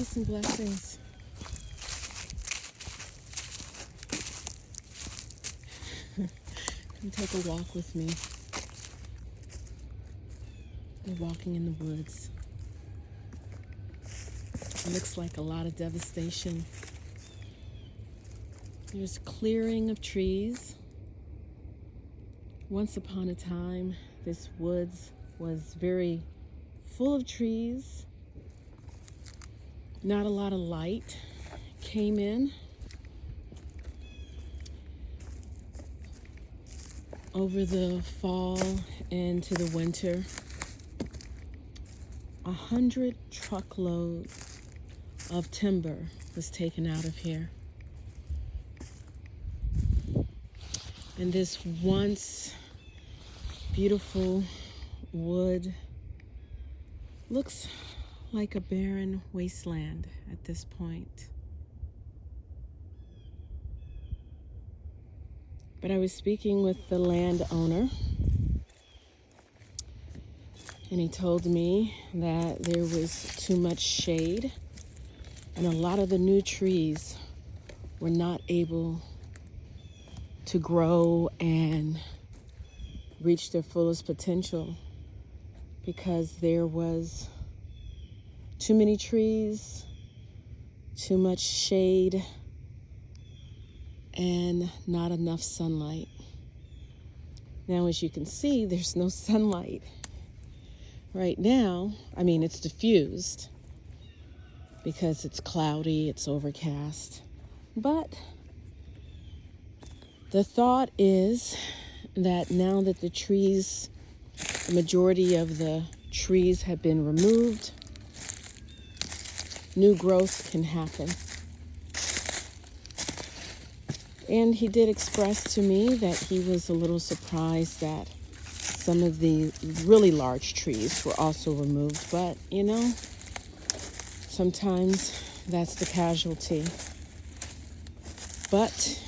Peace and blessings. Come take a walk with me. We're walking in the woods. It looks like a lot of devastation. There's clearing of trees. Once upon a time, this woods was very full of trees. Not a lot of light came in. Over the fall and to the winter, 100 truckloads of timber was taken out of here. And this once beautiful wood looks like a barren wasteland at this point. But I was speaking with the landowner, and he told me that there was too much shade, and a lot of the new trees were not able to grow and reach their fullest potential because there was too many trees, too much shade, and not enough sunlight. Now, as you can see, there's no sunlight right now. I mean, it's diffused because it's cloudy, it's overcast. But the thought is that now that the majority of the trees have been removed, new growth can happen. And he did express to me that he was a little surprised that some of the really large trees were also removed. But, you know, sometimes that's the casualty. But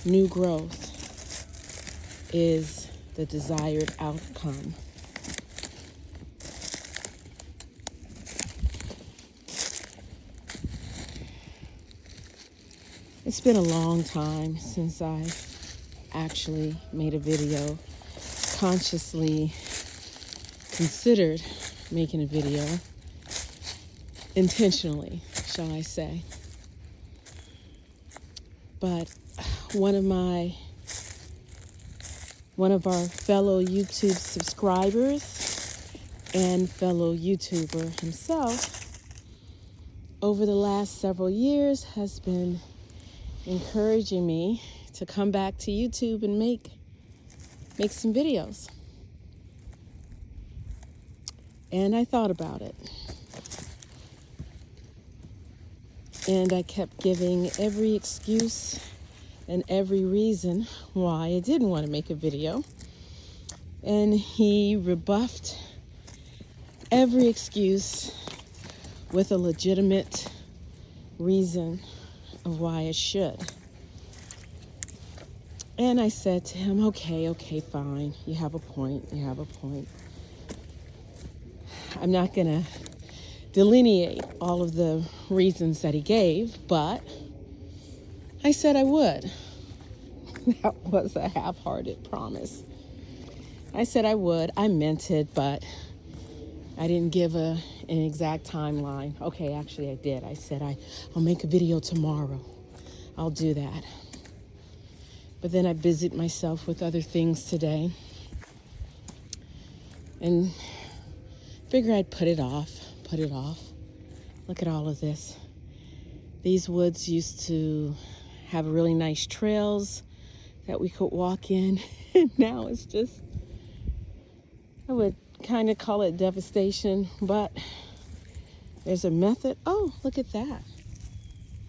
new growth is the desired outcome. It's been a long time since I actually made a video, consciously considered making a video, intentionally, shall I say. But one of our fellow YouTube subscribers and fellow YouTuber himself, over the last several years has been encouraging me to come back to YouTube and make some videos. And I thought about it. And I kept giving every excuse and every reason why I didn't want to make a video. And he rebuffed every excuse with a legitimate reason of why I should. And I said to him, okay, fine. You have a point. I'm not going to delineate all of the reasons that he gave, but I said I would. That was a half-hearted promise. I said I would. I meant it, but I didn't give an exact timeline. Okay, actually I did. I said I'll make a video tomorrow. I'll do that. But then I busied myself with other things today and figured I'd put it off. Look at all of this. These woods used to have really nice trails that we could walk in. And now it's just, I would kind of call it devastation, but there's a method. Oh, look at that.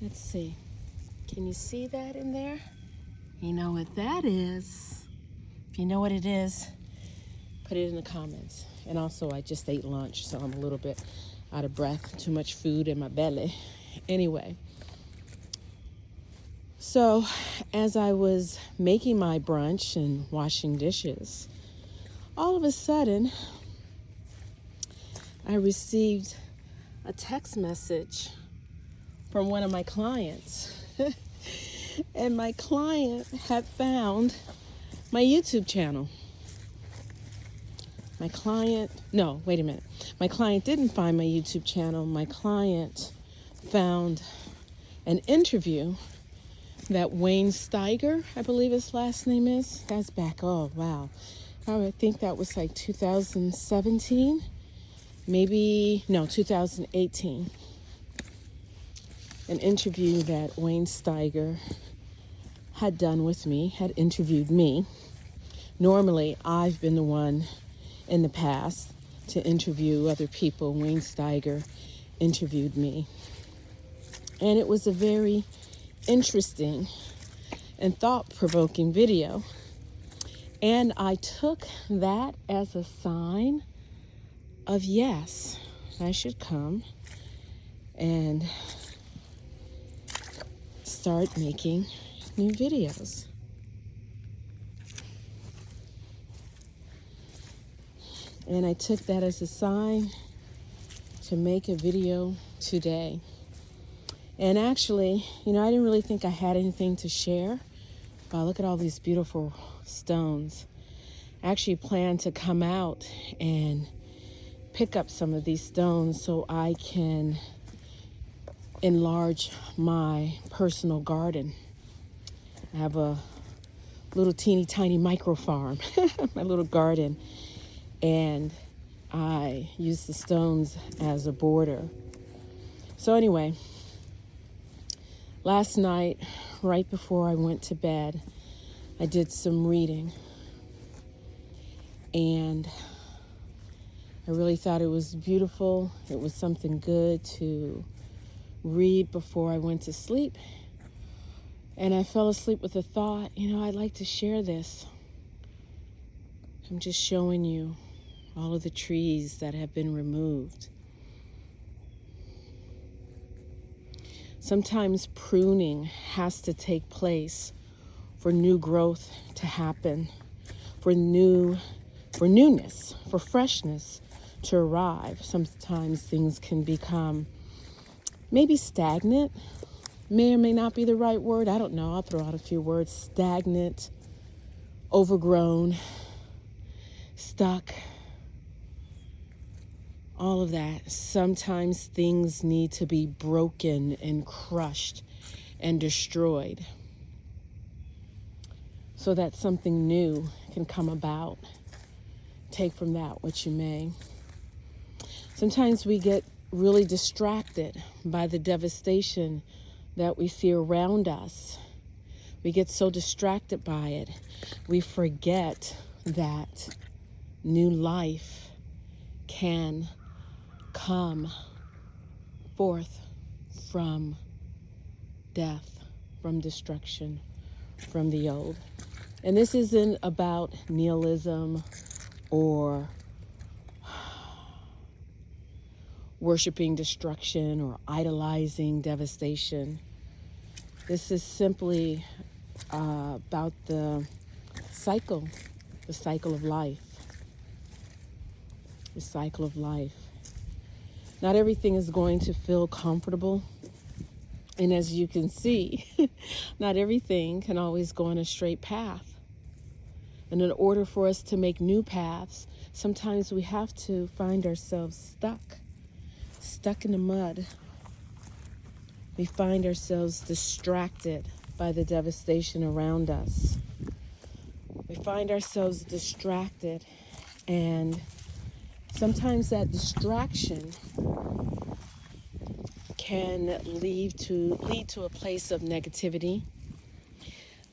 Let's see. Can you see that in there? You know what that is. If you know what it is, put it in the comments. And also, I just ate lunch, so I'm a little bit out of breath. Too much food in my belly. Anyway, so as I was making my brunch and washing dishes, all of a sudden, I received a text message from one of my clients. And my client had found my YouTube channel. My client didn't find my YouTube channel. My client found an interview that Wayne Steiger, I believe his last name is. That's back, oh wow. I think that was like 2017, 2018. An interview that Wayne Steiger had done with me, had interviewed me. Normally, I've been the one in the past to interview other people. Wayne Steiger interviewed me. And it was a very interesting and thought-provoking video. And I took that as a sign of yes, I should come and start making new videos. And I took that as a sign to make a video today. And actually, I didn't really think I had anything to share. Wow, look at all these beautiful stones. I actually plan to come out and pick up some of these stones so I can enlarge my personal garden. I have a little teeny tiny micro farm, my little garden, and I use the stones as a border. So anyway, last night, right before I went to bed, I did some reading, and I really thought it was beautiful. It was something good to read before I went to sleep. And I fell asleep with the thought, I'd like to share this. I'm just showing you all of the trees that have been removed. Sometimes pruning has to take place for new growth to happen, for newness, for freshness to arrive. Sometimes things can become maybe stagnant, may or may not be the right word. I don't know. I'll throw out a few words. Stagnant, overgrown, stuck, all of that. Sometimes things need to be broken and crushed and destroyed so that something new can come about. Take from that what you may. Sometimes we get really distracted by the devastation that we see around us. We get so distracted by it, we forget that new life can come forth from death, from destruction, from the old. And this isn't about nihilism or worshiping destruction or idolizing devastation. This is simply about the cycle of life. The cycle of life. Not everything is going to feel comfortable. And as you can see, not everything can always go on a straight path. And in order for us to make new paths, sometimes we have to find ourselves stuck in the mud. We find ourselves distracted by the devastation around us. We find ourselves distracted, and sometimes that distraction can lead to a place of negativity,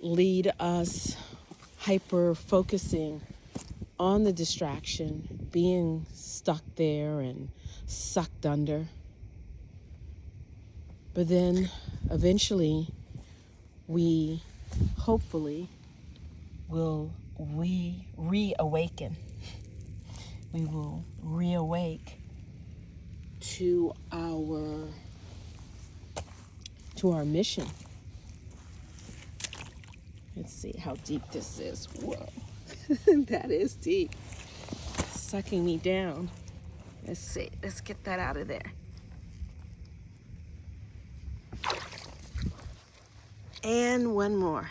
lead us hyper focusing on the distraction, being stuck there and sucked under. But then eventually we hopefully will reawaken. We will reawake to our mission. Let's see how deep this is. Whoa, that is deep. Sucking me down. Let's see. Let's get that out of there. And one more.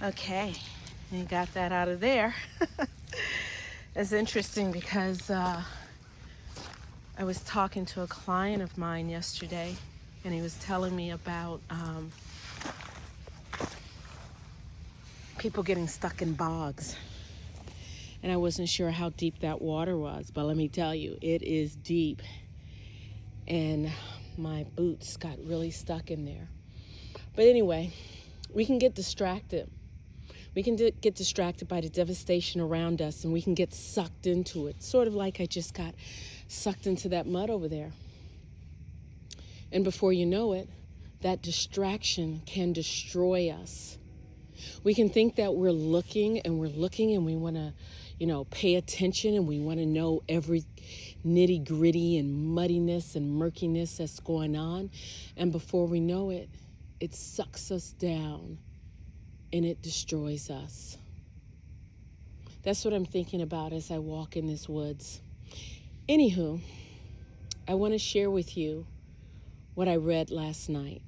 Okay, you got that out of there. It's interesting because I was talking to a client of mine yesterday, and he was telling me about people getting stuck in bogs. And I wasn't sure how deep that water was, but let me tell you, it is deep. And my boots got really stuck in there. But anyway, we can get distracted. We can get distracted by the devastation around us, and we can get sucked into it. Sort of like I just got sucked into that mud over there. And before you know it, that distraction can destroy us. We can think that we're looking and we want to, pay attention, and we want to know every nitty gritty and muddiness and murkiness that's going on. And before we know it, it sucks us down and it destroys us. That's what I'm thinking about as I walk in this woods. Anywho, I want to share with you what I read last night.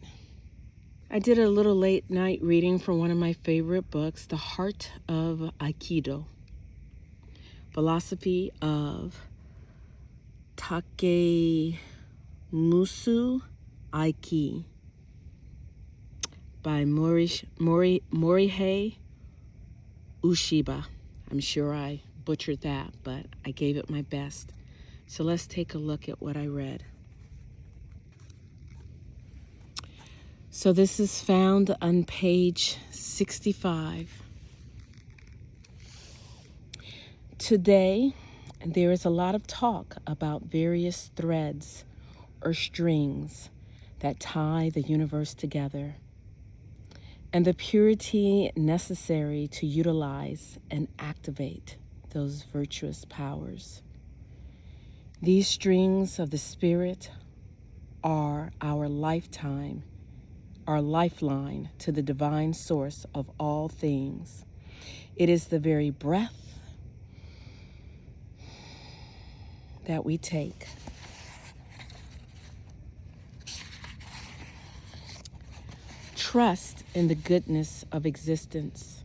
I did a little late night reading from one of my favorite books, The Heart of Aikido, Philosophy of Takemusu Aiki by Morihei Ueshiba. I'm sure I butchered that, but I gave it my best. So let's take a look at what I read. So this is found on page 65. Today, there is a lot of talk about various threads or strings that tie the universe together, and the purity necessary to utilize and activate those virtuous powers. These strings of the spirit are our lifeline to the divine source of all things. It is the very breath that we take. Trust in the goodness of existence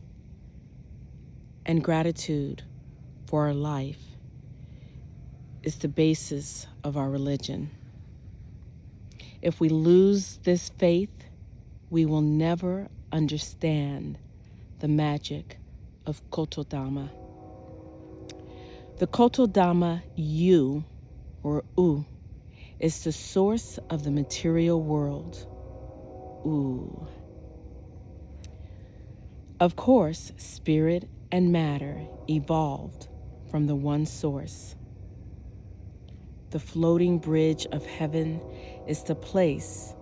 and gratitude for our life is the basis of our religion. If we lose this faith, we will never understand the magic of Kotodama. The Kotodama U, or U, is the source of the material world. U. Of course, spirit and matter evolved from the one source. The floating bridge of heaven is the place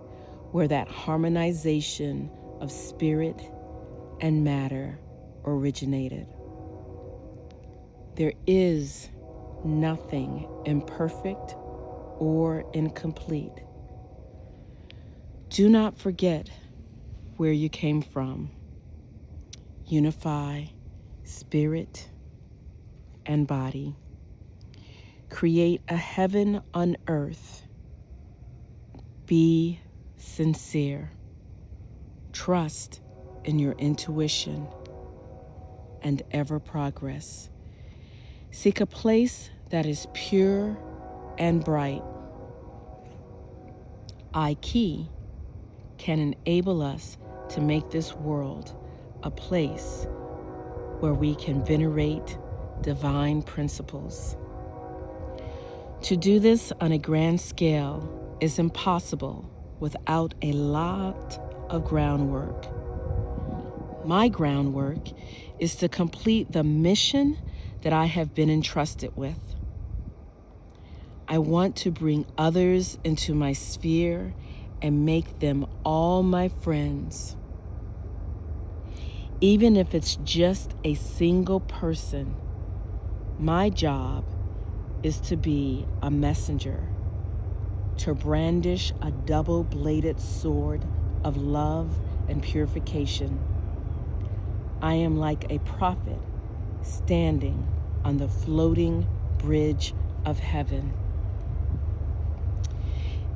where that harmonization of spirit and matter originated. There is nothing imperfect or incomplete. Do not forget where you came from. Unify spirit and body. Create a heaven on earth. Be sincere. Trust in your intuition and ever progress. Seek a place that is pure and bright. Aiki can enable us to make this world a place where we can venerate divine principles. To do this on a grand scale is impossible without a lot of groundwork. My groundwork is to complete the mission that I have been entrusted with. I want to bring others into my sphere and make them all my friends. Even if it's just a single person, my job is to be a messenger, to brandish a double-bladed sword of love and purification. I am like a prophet standing on the floating bridge of heaven.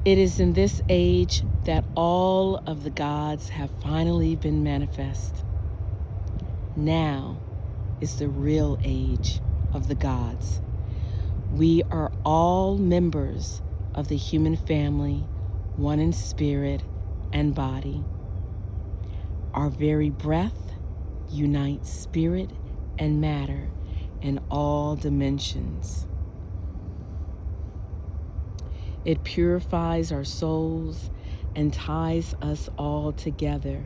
It is in this age that all of the gods have finally been manifest. Now is the real age of the gods. We are all members of the human family, one in spirit and body. Our very breath unites spirit and matter in all dimensions. It purifies our souls and ties us all together.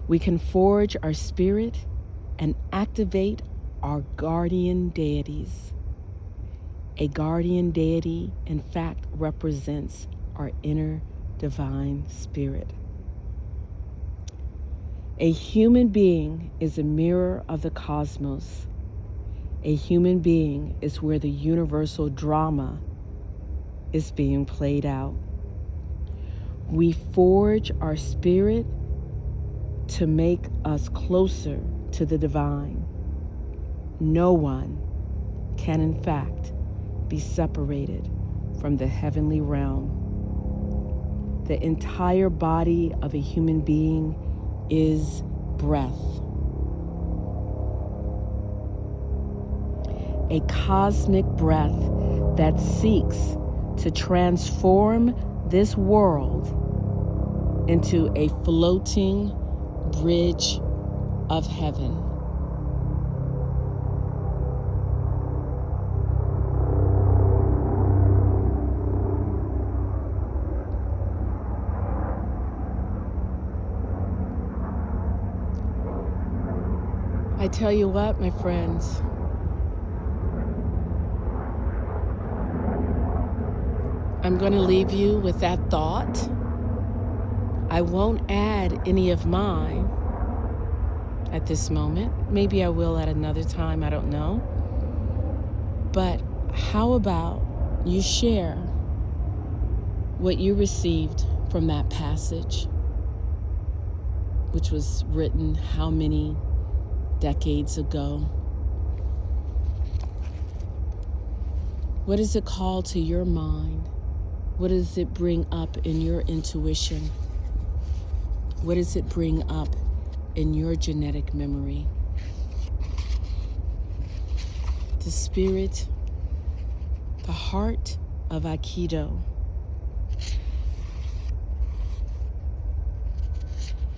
We can forge our spirit and activate our guardian deities. A guardian deity, in fact, represents our inner divine spirit. A human being is a mirror of the cosmos. A human being is where the universal drama is being played out. We forge our spirit to make us closer to the divine. No one can, in fact, be separated from the heavenly realm. The entire body of a human being is breath. A cosmic breath that seeks to transform this world into a floating bridge of heaven. I tell you what, my friends, I'm going to leave you with that thought. I won't add any of mine at this moment. Maybe I will at another time, I don't know. But how about you share what you received from that passage, which was written how many decades ago? What does it call to your mind? What does it bring up in your intuition? What does it bring up in your genetic memory? The spirit, the heart of Aikido.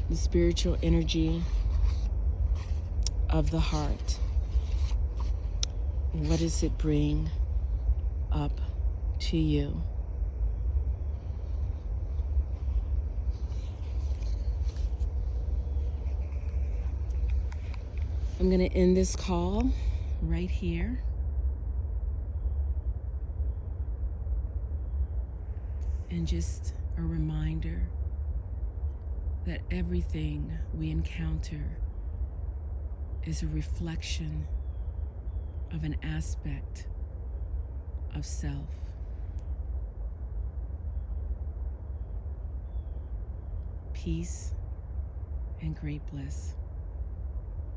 The spiritual energy of the heart. What does it bring up to you? I'm going to end this call right here. And just a reminder that everything we encounter is a reflection of an aspect of self. Peace and great bliss.